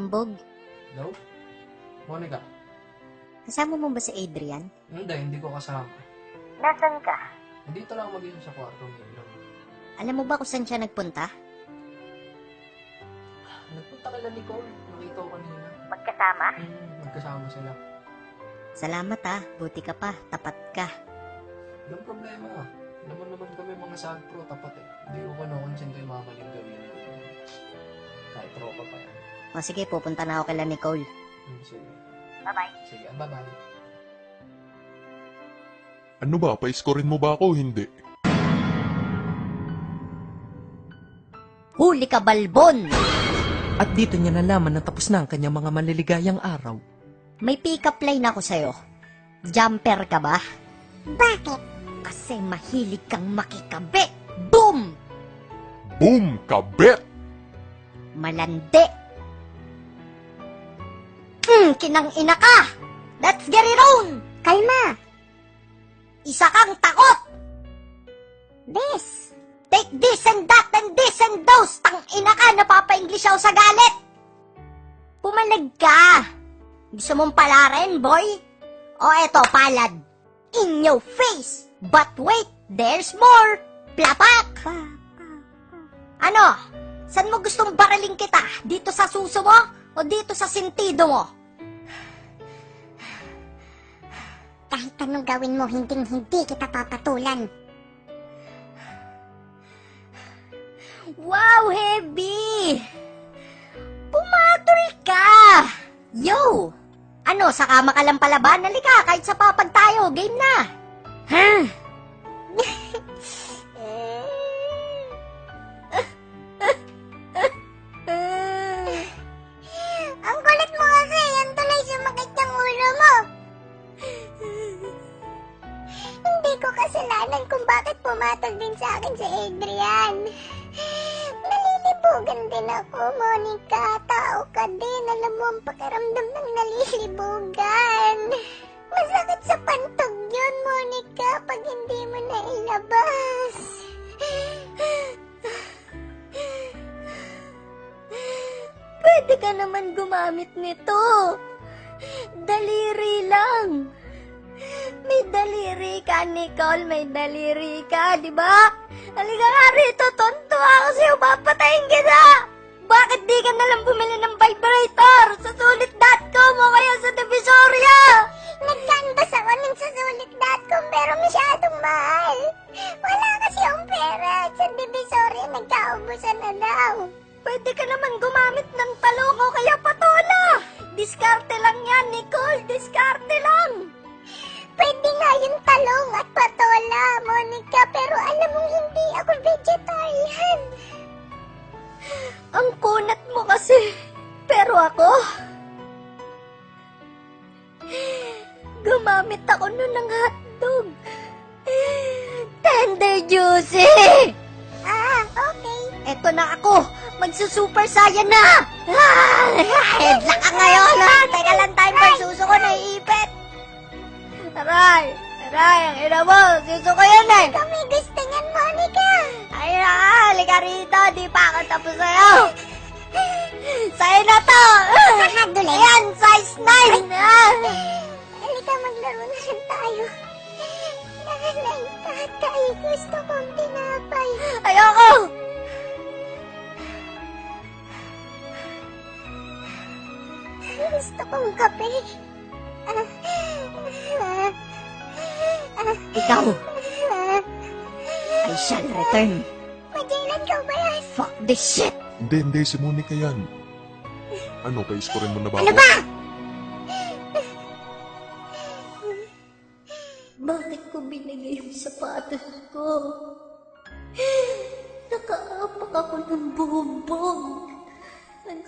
Hambog. Hello? Monica? Kasama mo ba si Adrian? Hindi ko kasama. Nasaan ka? Dito lang mag-isa sa kwarto ngayon. Alam mo ba kung saan siya nagpunta? Nagpunta kay Nicole. Nakita ko kanina. Magkasama? Magkasama sila. Salamat buti ka pa, tapat ka. Walang problema. Naman kami mga sad pro, tapat eh. Hindi ko kinokonsin ko yung mga maling gawin. Kahit tropa pa yan. O sige, pupunta na ako kay Nicole. Sige. Bye-bye. Sige, bye-bye. Ano ba? Pa-scorein mo ba ako? Hindi. Huli ka, Balbon! At dito niya nalaman na tapos na ang kanyang mga maliligayang araw. May pick-up line ako sa'yo. Jumper ka ba? Bakit? Kasi mahilig kang makikabe. Boom! Boom! Kabet! Malandi. Kinang ina ka! Let's get it on! Kalma! Isa kang takot! This! Take this and that and this and those! Tang ina ka! Napapa-English ako sa galit! Pumalag ka! Gusto mong palarin, boy? O eto, palad. In your face! But wait, there's more! Plapak! Ano? Saan mo gustong baraling kita? Dito sa suso mo? O dito sa sentido mo? Kahit anong gawin mo, hinding-hindi kita papatulan. Wow, heavy! Pumatol ka! Yo! Ano, sa kama ka lang palaban? Halika, kahit sa papag tayo, game na! Ha? Ang kulit mo kasi, yan tuloy sumakit yung ulo mo. Hindi ko kasalanan kung bakit pumatol din sa akin si Adrian. Nalilibugan din ako, Monica. Tao ka din. Alam mo ang pakiramdam ng nalilibugan. Masakit sa pantog yun, Monica, pag hindi mo na ilabas. Pwede ka naman gumamit nito. Daliri lang. May daliri ka, Nicole. May daliri ka, di ba? Halika nga rito, tonto ako sa'yo. Papatayin kita. Bakit di ka nalang bumili ng vibrator sa sulit.com o kaya sa Divisoria? Nagkanbas ako ng susulit.com pero masyadong mahal. Wala kasi akong pera. Sa Divisoria nagkaubusan na daw. Pwede ka naman gumamit ng talong o kaya patola. Diskarte lang yan, Nicole. Diskarte lang. Pwede nga yung talong at patola, Monica, pero alam mong hindi ako vegetarian. Ang kunat mo kasi. Pero ako, gumamit ako nun ng hotdog. Tender juicy. Okay. Eto na ako. Magsusuper saiyan na. Headlock ka ngayon, ha? Teka lang, timer. Suso ko naiipit. Aray, ang ina mo. Suso ko yan eh. Kami gusto niyan, Monica. Ay na ka, halika rito. Di pa ako tapos sa'yo. Sa'yo na to. Nakadulay. Ayan, size 9. Halika, maglaro na rin tayo. Nanay, tatay, gusto kong tinapay. Ayoko. Gusto kong kape. Ikaw, I shall return. Magellan ka ba yan? Fuck this shit. Hindi, si Monica yan. Ano, pa-scorein mo na ba Ano ako? ba? Bakit ko binigay yung sapatos ko? Nakaapak ako ng bumbong. Ang